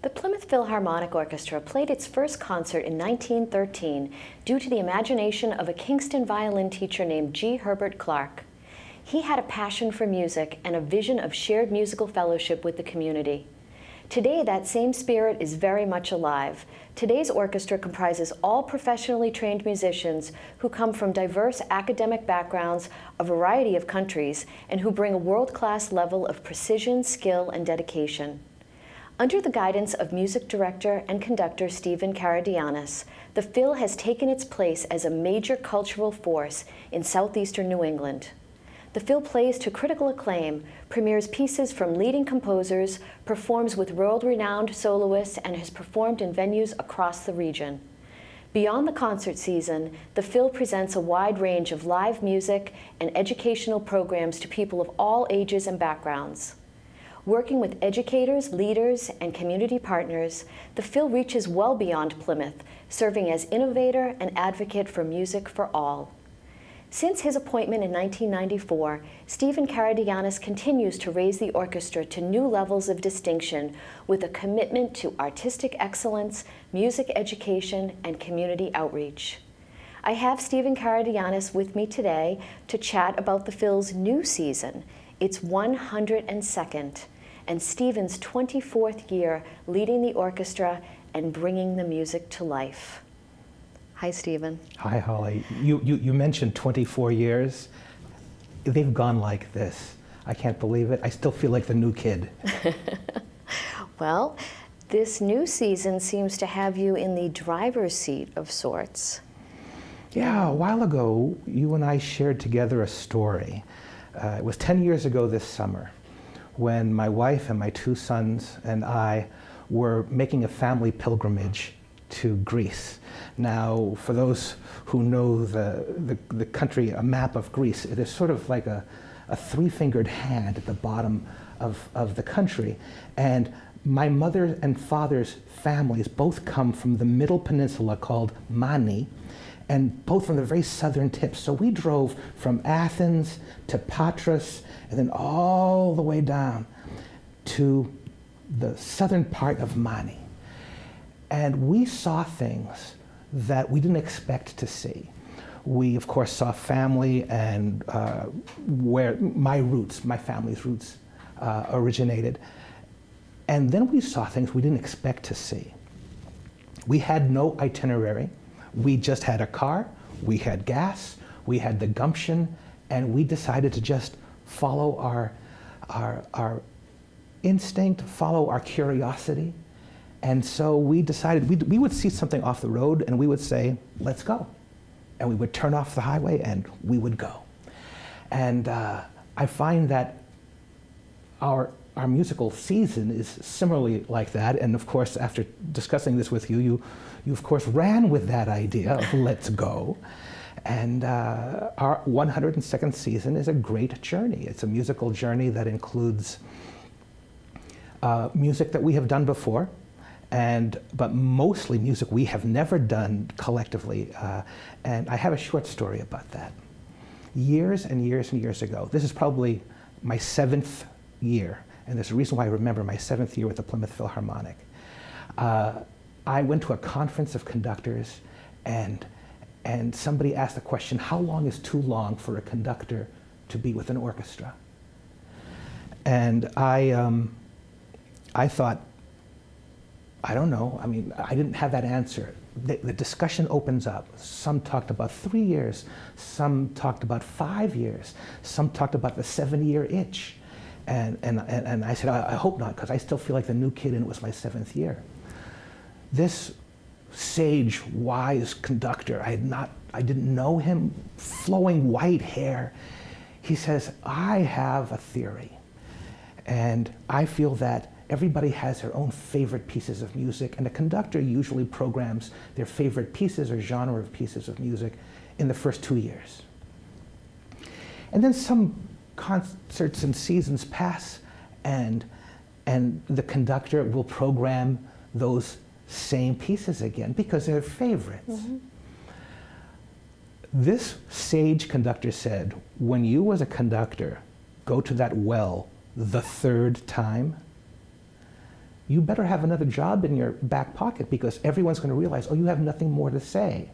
The Plymouth Philharmonic Orchestra played its first concert in 1913 due to the imagination of a Kingston violin teacher named G. Herbert Clark. He had a passion for music and a vision of shared musical fellowship with the community. Today, that same spirit is very much alive. Today's orchestra comprises all professionally trained musicians who come from diverse academic backgrounds, a variety of countries, and who bring a world-class level of precision, skill, and dedication. Under the guidance of music director and conductor Stephen Karadianis, the Phil has taken its place as a major cultural force in southeastern New England. The Phil plays to critical acclaim, premieres pieces from leading composers, performs with world-renowned soloists, and has performed in venues across the region. Beyond the concert season, the Phil presents a wide range of live music and educational programs to people of all ages and backgrounds. Working with educators, leaders, and community partners, the Phil reaches well beyond Plymouth, serving as innovator and advocate for music for all. Since his appointment in 1994, Stephen Karadianis continues to raise the orchestra to new levels of distinction with a commitment to artistic excellence, music education, and community outreach. I have Stephen Karadianis with me today to chat about the Phil's new season, its 102nd, and Stephen's 24th year leading the orchestra and bringing the music to life. Hi, Stephen. Hi, Holly. You mentioned 24 years. They've gone like this. I can't believe it. I still feel like the new kid. Well, this new season seems to have you in the driver's seat of sorts. Yeah, a while ago, you and I shared together a story. It was 10 years ago this summer when my wife and my two sons and I were making a family pilgrimage to Greece. Now, for those who know the country, a map of Greece, it is sort of like a three-fingered hand at the bottom of the country. And my mother and father's families both come from the middle peninsula called Mani, and both from the very southern tip. So we drove from Athens to Patras, and then all the way down to the southern part of Mani. And we saw things that we didn't expect to see. We, of course, saw family and where my family's roots originated. And then we saw things we didn't expect to see. We had no itinerary. We just had a car, we had gas, we had the gumption, and we decided to just follow our instinct, follow our curiosity. And so we decided we would see something off the road and we would say, let's go. And we would turn off the highway and we would go. And I find that our musical season is similarly like that. And of course, after discussing this with you, you of course ran with that idea of let's go. And our 102nd season is a great journey. It's a musical journey that includes music that we have done before, but mostly music we have never done collectively. And I have a short story about that. Years and years and years ago, this is probably my 7th year, and there's a reason why I remember my 7th year with the Plymouth Philharmonic. I went to a conference of conductors, and somebody asked the question, how long is too long for a conductor to be with an orchestra? And I thought, I don't know. I mean, I didn't have that answer. The discussion opens up. Some talked about 3 years, some talked about 5 years, some talked about the 7-year itch. And I said, I hope not, because I still feel like the new kid, and it was my 7th year. This sage, wise conductor, I didn't know him, flowing white hair. He says, I have a theory, and I feel that everybody has their own favorite pieces of music, and a conductor usually programs their favorite pieces or genre of pieces of music in the first 2 years. And then some concerts and seasons pass, and the conductor will program those same pieces again because they're favorites. Mm-hmm. This sage conductor said, when you as a conductor go to that well the 3rd time, you better have another job in your back pocket because everyone's going to realize, oh, you have nothing more to say.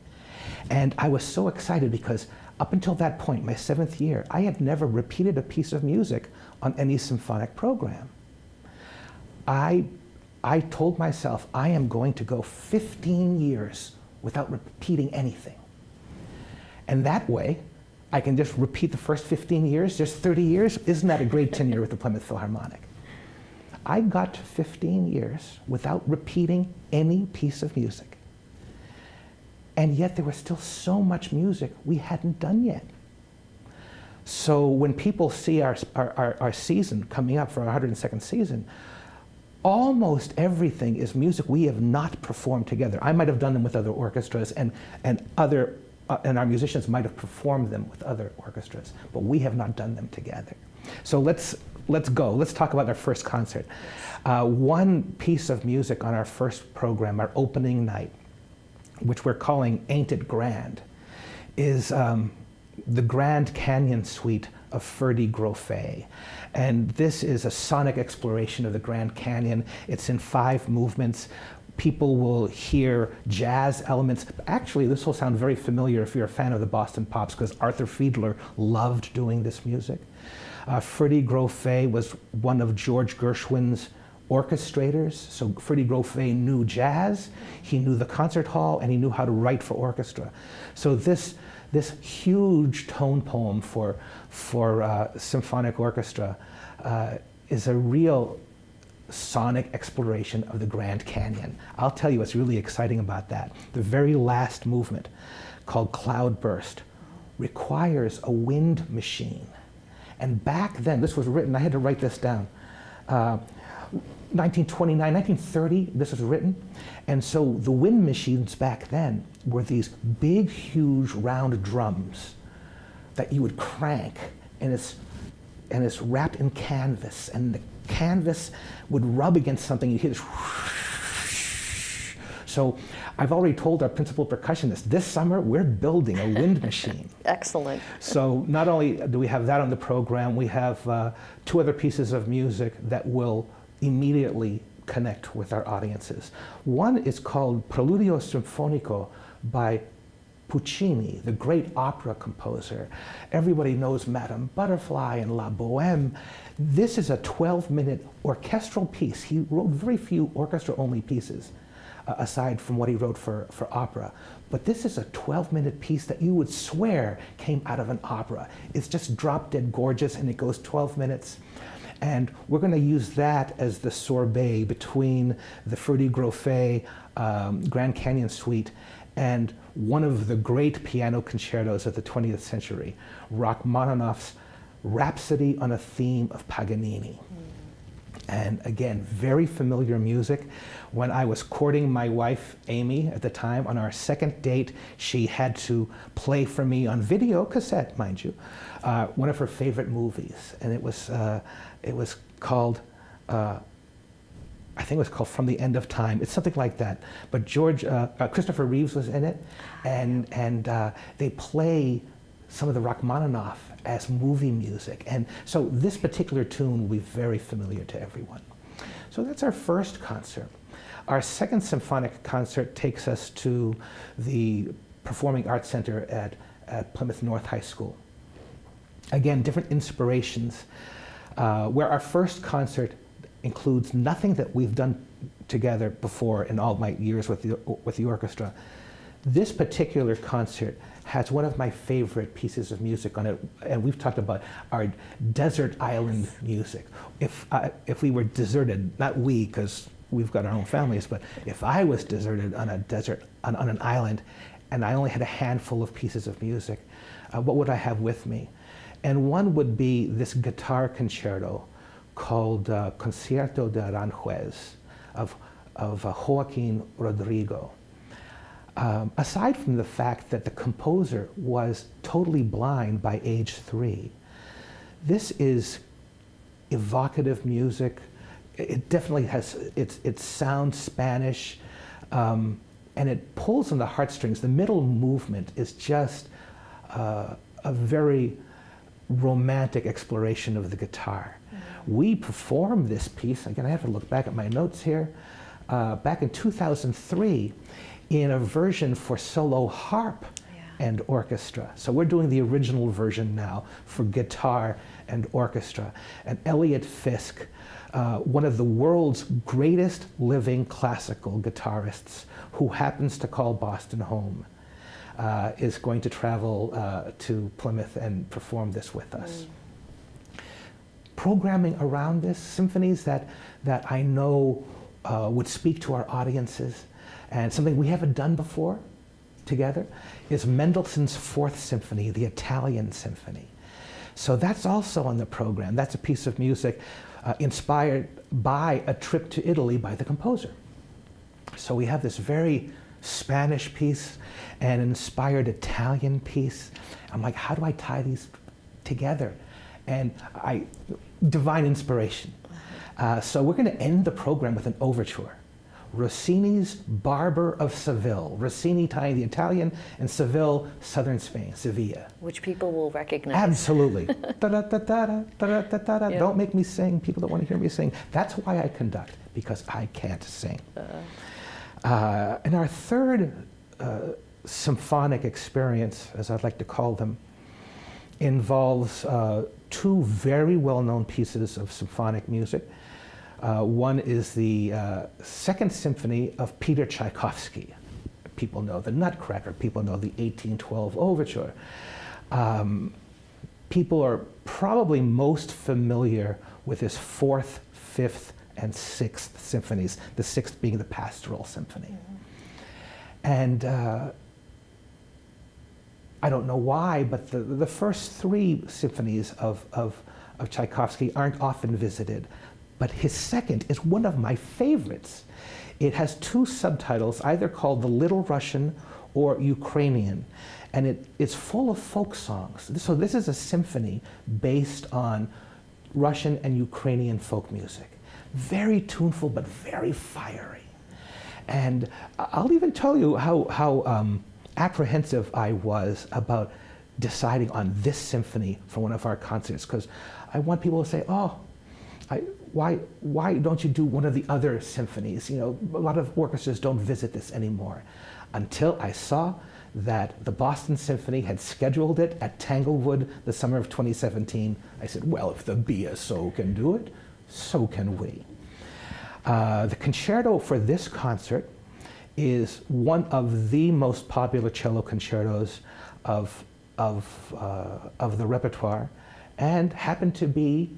And I was so excited because up until that point, my 7th year, I had never repeated a piece of music on any symphonic program. I told myself, I am going to go 15 years without repeating anything. And that way, I can just repeat the first 15 years, just 30 years. Isn't that a great tenure with the Plymouth Philharmonic? I got to 15 years without repeating any piece of music. And yet there was still so much music we hadn't done yet. So when people see our season coming up for our 102nd season, almost everything is music we have not performed together. I might have done them with other orchestras, and our musicians might have performed them with other orchestras, but we have not done them together. So let's go. Let's talk about our first concert. One piece of music on our first program, our opening night, which we're calling Ain't It Grand, is the Grand Canyon Suite of Ferdy Grofé. And this is a sonic exploration of the Grand Canyon. It's in 5 movements. People will hear jazz elements. Actually, this will sound very familiar if you're a fan of the Boston Pops, because Arthur Fiedler loved doing this music. Ferdy Grofé was one of George Gershwin's orchestrators. So Ferdy Grofé knew jazz, he knew the concert hall, and he knew how to write for orchestra. So this huge tone poem for symphonic orchestra is a real sonic exploration of the Grand Canyon. I'll tell you what's really exciting about that. The very last movement, called Cloudburst, requires a wind machine. And back then, this was written, I had to write this down, 1929, 1930, this was written. And so the wind machines back then were these big, huge, round drums that you would crank, and it's wrapped in canvas, and the canvas would rub against something, you'd hear this whoosh. So I've already told our principal percussionist, this summer we're building a wind machine. Excellent. So not only do we have that on the program, we have 2 other pieces of music that will immediately connect with our audiences. One is called Preludio Sinfonico by Puccini, the great opera composer. Everybody knows Madame Butterfly and La Bohème. This is a 12-minute orchestral piece. He wrote very few orchestra-only pieces, aside from what he wrote for opera. But this is a 12-minute piece that you would swear came out of an opera. It's just drop-dead gorgeous, and it goes 12 minutes. And we're going to use that as the sorbet between the Ferdy Grofé Grand Canyon Suite and one of the great piano concertos of the 20th century, Rachmaninoff's Rhapsody on a Theme of Paganini. And again, very familiar music. When I was courting my wife, Amy, at the time, on our second date, she had to play for me on video cassette, mind you, one of her favorite movies. And it was called, I think it was called From the End of Time. It's something like that. But Christopher Reeves was in it, and they play some of the Rachmaninoff as movie music. And so this particular tune will be very familiar to everyone. So that's our first concert. Our second symphonic concert takes us to the Performing Arts Center at Plymouth North High School. Again, different inspirations, where our first concert includes nothing that we've done together before in all my years with the orchestra. This particular concert has one of my favorite pieces of music on it, and we've talked about our desert island music. If we were deserted, not we, because we've got our own families, but if I was deserted on a desert, on an island, and I only had a handful of pieces of music, what would I have with me? And one would be this guitar concerto called Concierto de Aranjuez of Joaquin Rodrigo. Aside from the fact that the composer was totally blind by age 3, this is evocative music. It definitely has, it sounds Spanish, and it pulls on the heartstrings. The middle movement is just a very romantic exploration of the guitar. We performed this piece, again, I have to look back at my notes here, back in 2003 in a version for solo harp and orchestra. So we're doing the original version now for guitar and orchestra. And Elliot Fisk, one of the world's greatest living classical guitarists who happens to call Boston home, is going to travel to Plymouth and perform this with us. Programming around this, symphonies that I know would speak to our audiences, and something we haven't done before together is Mendelssohn's Fourth Symphony, the Italian Symphony. So that's also on the program. That's a piece of music inspired by a trip to Italy by the composer. So we have this very Spanish piece and an inspired Italian piece. I'm like, how do I tie these together? And divine inspiration. So we're going to end the program with an overture. Rossini's Barber of Seville. Rossini tying the Italian and Seville, southern Spain, Sevilla. Which people will recognize. Absolutely. Da-da-da-da-da, Don't make me sing. People don't want to hear me sing. That's why I conduct, because I can't sing. And our third symphonic experience, as I'd like to call them, involves two very well-known pieces of symphonic music. One is the Second Symphony of Peter Tchaikovsky. People know the Nutcracker, people know the 1812 Overture. People are probably most familiar with his Fourth, Fifth, and Sixth Symphonies, the sixth being the Pastoral Symphony. And I don't know why, but the first three symphonies of Tchaikovsky aren't often visited. But his second is one of my favorites. It has two subtitles, either called The Little Russian or Ukrainian. And it's full of folk songs. So this is a symphony based on Russian and Ukrainian folk music. Very tuneful, but very fiery. And I'll even tell you how apprehensive I was about deciding on this symphony for one of our concerts, because I want people to say, oh, why don't you do one of the other symphonies? You know, a lot of orchestras don't visit this anymore. Until I saw that the Boston Symphony had scheduled it at Tanglewood the summer of 2017, I said, well, if the BSO can do it, so can we. The concerto for this concert is one of the most popular cello concertos of the repertoire, and happened to be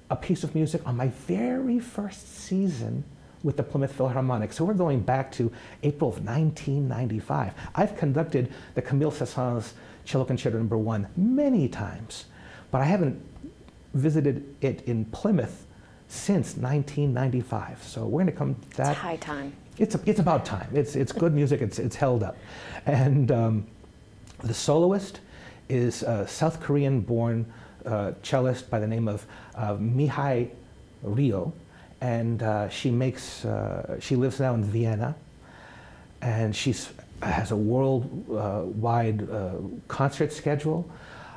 a piece of music on my very first season with the Plymouth Philharmonic. So we're going back to April of 1995. I've conducted the Camille Saint-Saëns Cello Concerto No. 1 many times, but I haven't visited it in Plymouth since 1995. So we're going to come to that. It's high time. It's about time. It's good music. It's held up. And the soloist is a South Korean-born cellist by the name of Mihai Rio, and she lives now in Vienna, and has a worldwide concert schedule.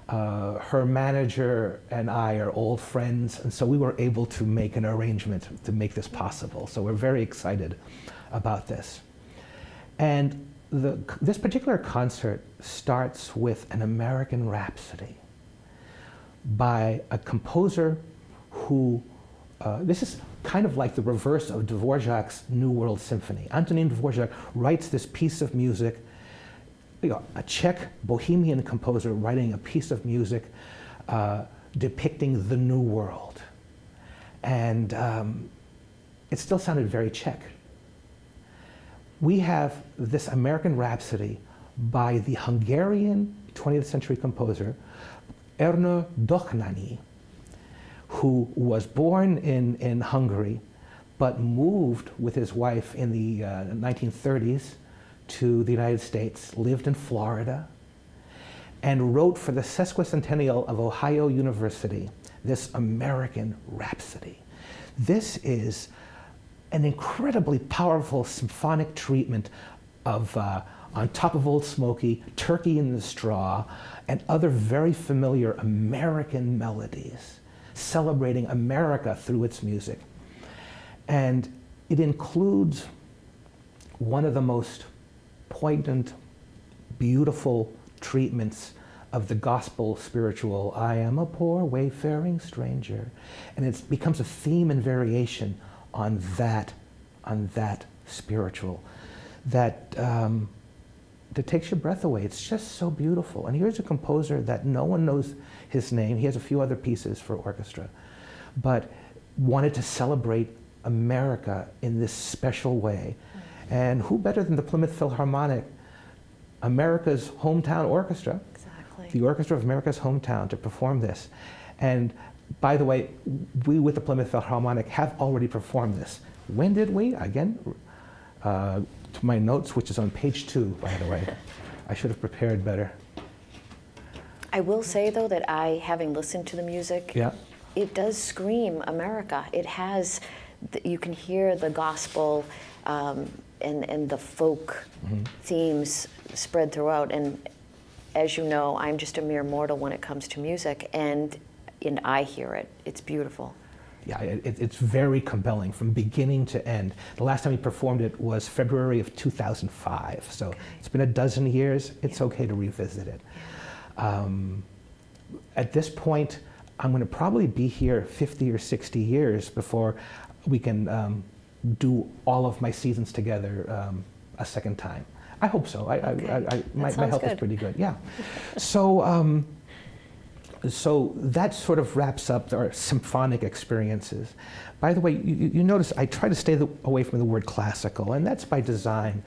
Her manager and I are old friends, and so we were able to make an arrangement to make this possible. So we're very excited about this. And this particular concert starts with an American Rhapsody by a composer who, this is kind of like the reverse of Dvorak's New World Symphony. Antonin Dvorak writes this piece of music, a Czech bohemian composer writing a piece of music depicting the New World. And it still sounded very Czech. We have this American Rhapsody by the Hungarian 20th century composer Ernő Dohnányi, who was born in Hungary, but moved with his wife in the 1930s to the United States, lived in Florida, and wrote for the sesquicentennial of Ohio University this American Rhapsody. This is an incredibly powerful symphonic treatment of On Top of Old Smoky, Turkey in the Straw, and other very familiar American melodies celebrating America through its music. And it includes one of the most poignant, beautiful treatments of the gospel spiritual, I am a poor wayfaring stranger. And it becomes a theme and variation on that spiritual that takes your breath away. It's just so beautiful. And here's a composer that no one knows his name. He has a few other pieces for orchestra, but wanted to celebrate America in this special way. And who better than the Plymouth Philharmonic, America's hometown orchestra, Exactly. the Orchestra of America's hometown, to perform this. And by the way, we with the Plymouth Philharmonic have already performed this. When did we? Again, to my notes, which is on page 2, by the way. I should have prepared better. I will say, though, that having listened to the music, Yeah. it does scream America. It has, you can hear the gospel and the folk themes spread throughout. And as you know, I'm just a mere mortal when it comes to music, and I hear it. It's beautiful. Yeah, it's very compelling from beginning to end. The last time he performed it was February of 2005, so it's been a dozen years. It's okay to revisit it. At this point, I'm going to probably be here 50 or 60 years before we can do all of my seasons together a second time. I hope so. My health is pretty good. Yeah. So that sort of wraps up our symphonic experiences. By the way, you notice I try to stay away from the word classical, and that's by design.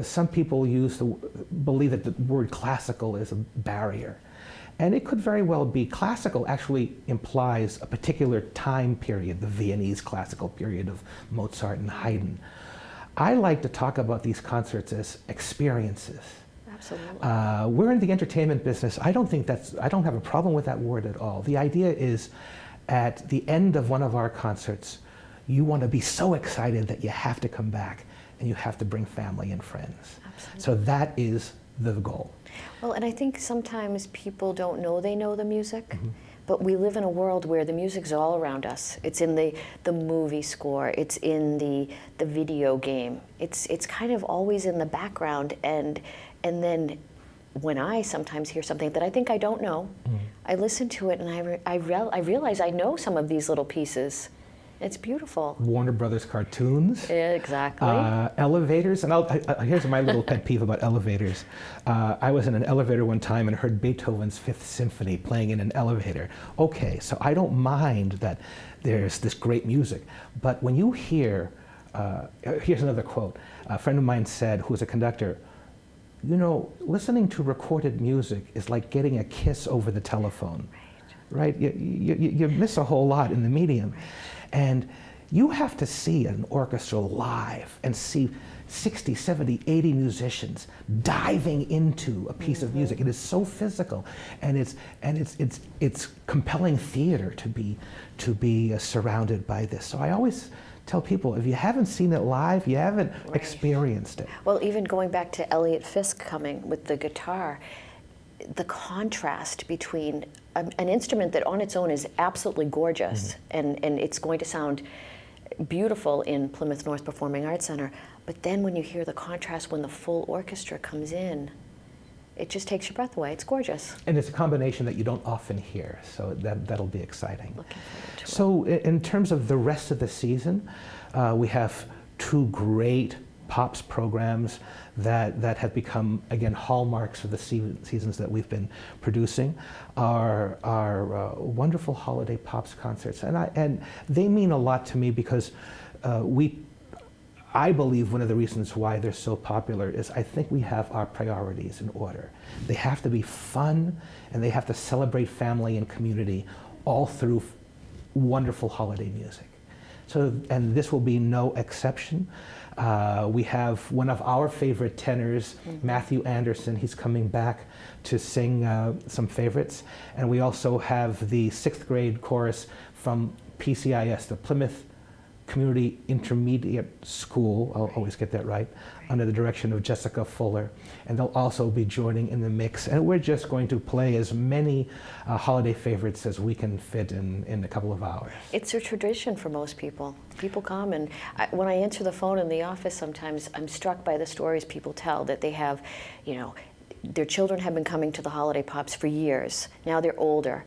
Some people believe that the word classical is a barrier. And it could very well be. Classical actually implies a particular time period, the Viennese classical period of Mozart and Haydn. I like to talk about these concerts as experiences. Absolutely. We're in the entertainment business. I don't have a problem with that word at all. The idea is, at the end of one of our concerts, you want to be so excited that you have to come back and you have to bring family and friends. Absolutely. So that is the goal. Well, and I think sometimes people don't know they know the music, but we live in a world where the music's all around us. It's in the movie score, it's in the video game. It's kind of always in the background, and then when I sometimes hear something that I think I don't know, I listen to it and I realize I know some of these little pieces. It's beautiful. Warner Brothers cartoons. Exactly. Elevators, and here's my little pet peeve about elevators. I was in an elevator one time and heard Beethoven's Fifth Symphony playing in an elevator. Okay, so I don't mind that there's this great music, but when you hear, here's another quote. A friend of mine said, who was a conductor, you know, listening to recorded music is like getting a kiss over the telephone, right? You miss a whole lot in the medium. And you have to see an orchestra live and see 60, 70, 80 musicians diving into a piece of music. It is so physical, and it's compelling theater to be surrounded by this. So I always tell people, if you haven't seen it live, you haven't experienced it. Well, even going back to Elliot Fisk coming with the guitar, the contrast between an instrument that on its own is absolutely gorgeous, and it's going to sound beautiful in Plymouth North Performing Arts Center, but then when you hear the contrast when the full orchestra comes in, it just takes your breath away. It's gorgeous. And it's a combination that you don't often hear, so that'll be exciting. Looking forward to it. So in terms of the rest of the season, we have 2 great Pops programs that have become, again, hallmarks of the seasons that we've been producing. Our wonderful holiday Pops concerts, and they mean a lot to me because I believe one of the reasons why they're so popular is I think we have our priorities in order. They have to be fun, and they have to celebrate family and community all through wonderful holiday music. So, and this will be no exception. We have one of our favorite tenors, Matthew Anderson. He's coming back to sing some favorites. And we also have the 6th grade chorus from PCIS, the Plymouth Community Intermediate School, I'll always get that right, under the direction of Jessica Fuller, and they'll also be joining in the mix. And we're just going to play as many holiday favorites as we can fit in a couple of hours. It's a tradition for most people. People come, and when I answer the phone in the office sometimes, I'm struck by the stories people tell that they have, their children have been coming to the holiday pops for years. Now they're older,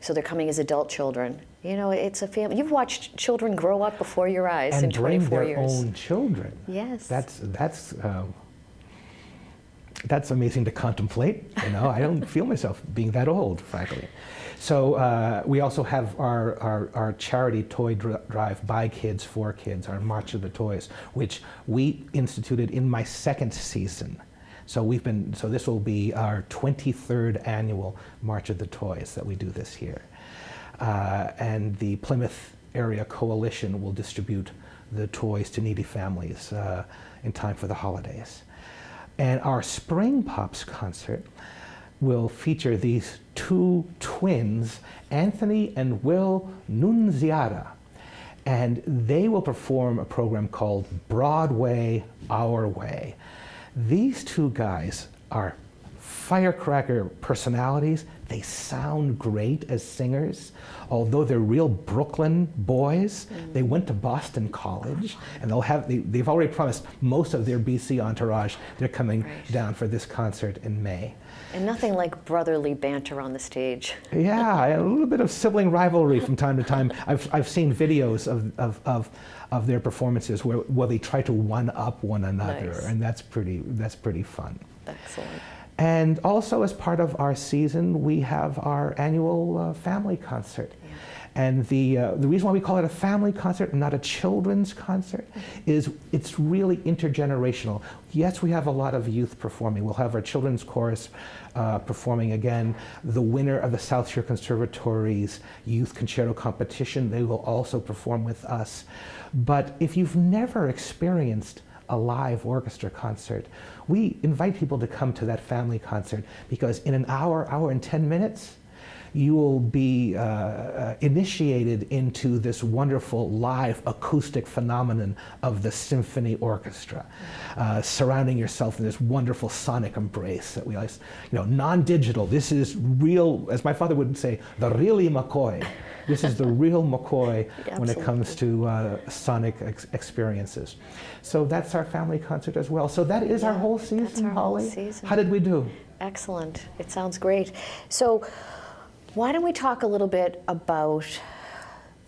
so they're coming as adult children. It's a family. You've watched children grow up before your eyes in 24 years. And bring their own children. Yes. That's amazing to contemplate. I don't feel myself being that old, frankly. So we also have our charity toy drive by kids for kids, our March of the Toys, which we instituted in my second season. So this will be our 23rd annual March of the Toys that we do this year. And the Plymouth Area Coalition will distribute the toys to needy families in time for the holidays. And our Spring Pops concert will feature these two twins, Anthony and Will Nunziata. And they will perform a program called Broadway Our Way. These two guys are firecracker personalities. They sound great as singers. Although they're real Brooklyn boys, they went to Boston College, and they've already promised most of their BC entourage. They're coming down for this concert in May. And nothing like brotherly banter on the stage. Yeah, a little bit of sibling rivalry from time to time. I've seen videos of their performances where they try to one-up one another, nice. And that's pretty fun. Excellent. And also, as part of our season, we have our annual family concert. Yeah. And the reason why we call it a family concert and not a children's concert is it's really intergenerational. Yes, we have a lot of youth performing. We'll have our children's chorus performing again. The winner of the South Shore Conservatory's Youth Concerto Competition, they will also perform with us. But if you've never experienced a live orchestra concert, we invite people to come to that family concert because in an hour and 10 minutes, you will be initiated into this wonderful live acoustic phenomenon of the symphony orchestra, surrounding yourself in this wonderful sonic embrace that we always, non-digital. This is real, as my father would say, the really McCoy. This is the real McCoy when it comes to sonic experiences. So that's our family concert as well. So that is our whole season, that's our Holly. Whole season. How did we do? Excellent. It sounds great. So why don't we talk a little bit about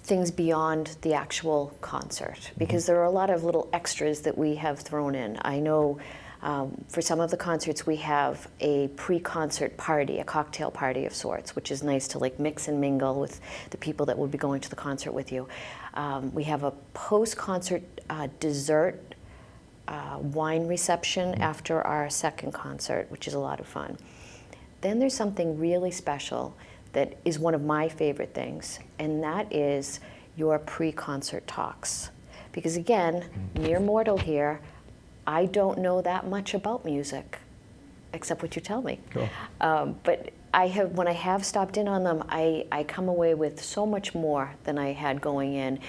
things beyond the actual concert? Because there are a lot of little extras that we have thrown in. I know for some of the concerts we have a pre-concert party, a cocktail party of sorts, which is nice to mix and mingle with the people that will be going to the concert with you. We have a post-concert dessert wine reception after our second concert, which is a lot of fun. Then there's something really special that is one of my favorite things, and that is your pre-concert talks. Because again, mere mortal here, I don't know that much about music, except what you tell me. Cool. But when I have stopped in on them, I come away with so much more than I had going in,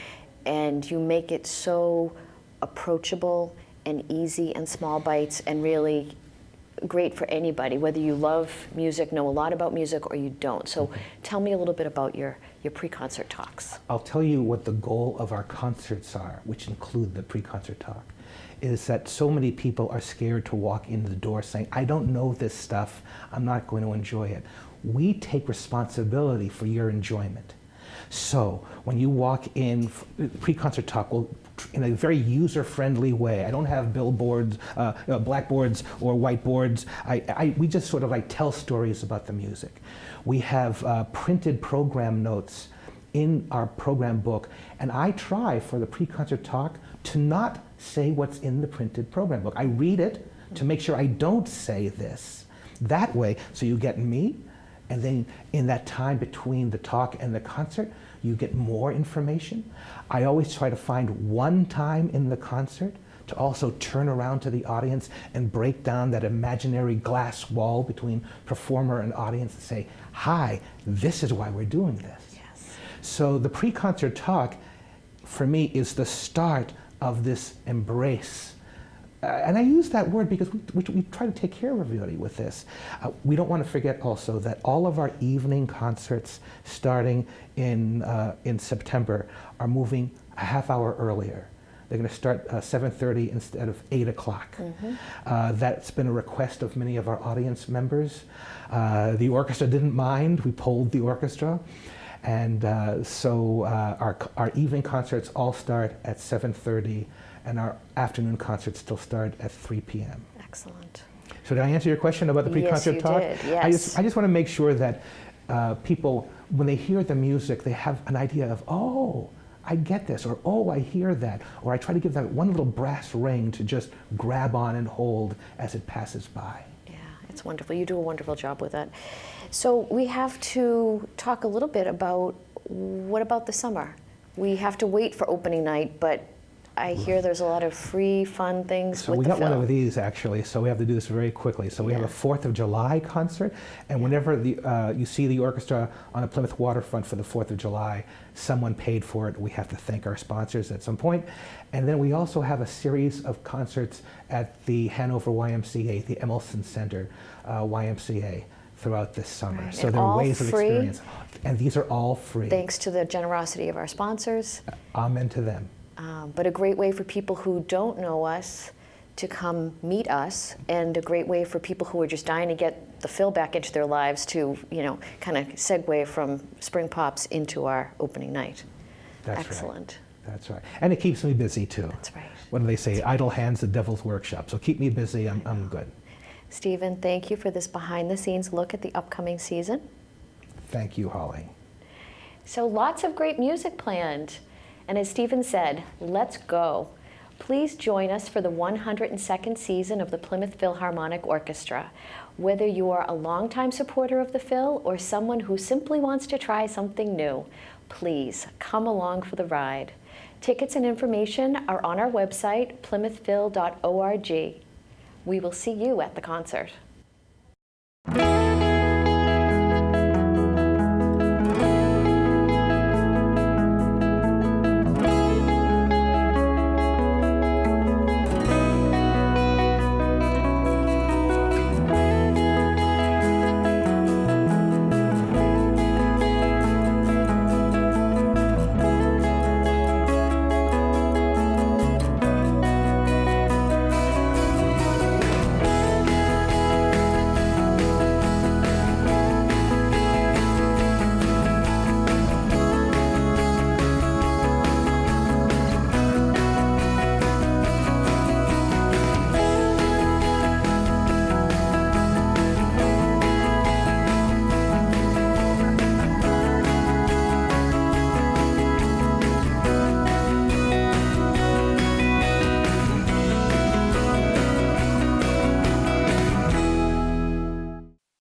and you make it so approachable and easy and small bites and really great for anybody, whether you love music, know a lot about music, or you don't. So tell me a little bit about your pre-concert talks. I'll tell you what the goal of our concerts are, which include the pre-concert talk, is that so many people are scared to walk into the door saying, I don't know this stuff, I'm not going to enjoy it. We take responsibility for your enjoyment. So when you walk in, pre-concert talk will, in a very user-friendly way. I don't have billboards, blackboards or whiteboards. We just sort of tell stories about the music. We have printed program notes in our program book, and I try for the pre-concert talk to not say what's in the printed program book. I read it to make sure I don't say this. That way, so you get me, and then in that time between the talk and the concert, you get more information. I always try to find one time in the concert to also turn around to the audience and break down that imaginary glass wall between performer and audience and say, hi, this is why we're doing this. Yes. So the pre-concert talk for me, is the start of this embrace. And I use that word because we try to take care of everybody with this. We don't want to forget also that all of our evening concerts starting in September are moving a half hour earlier. They're going to start 7:30 instead of 8 o'clock. That's been a request of many of our audience members. The orchestra didn't mind. We polled the orchestra. And so our evening concerts all start at 7:30, and our afternoon concerts still start at 3 p.m. Excellent. So did I answer your question about the pre-concert talk? Yes, you did. Yes. I just want to make sure that people, when they hear the music, they have an idea of, oh, I get this, or oh, I hear that, or I try to give that one little brass ring to just grab on and hold as it passes by. Yeah, it's wonderful. You do a wonderful job with that. So we have to talk a little bit about, what about the summer? We have to wait for opening night, but I hear there's a lot of free, fun things So with we the got Phil. one of these actually, so we have to do this very quickly. So we have a 4th of July concert, and whenever you see the orchestra on the Plymouth waterfront for the 4th of July, someone paid for it. We have to thank our sponsors at some point. And then we also have a series of concerts at the Hanover YMCA, the Emerson Center YMCA, throughout this summer. Right. So And there are all ways of free? experience. And these are all free. Thanks to the generosity of our sponsors. Amen to them. But a great way for people who don't know us to come meet us, and a great way for people who are just dying to get the Phil back into their lives to, you know, kind of segue from Spring Pops into our opening night. That's Excellent. Right. That's right. And it keeps me busy too. That's right. What do they say? Idle hands, the devil's workshop. So keep me busy, I'm good. Stephen, thank you for this behind-the-scenes look at the upcoming season. Thank you, Holly. So lots of great music planned. And as Stephen said, let's go. Please join us for the 102nd season of the Plymouth Philharmonic Orchestra. Whether you are a longtime supporter of the Phil or someone who simply wants to try something new, please come along for the ride. Tickets and information are on our website, plymouthphil.org. We will see you at the concert.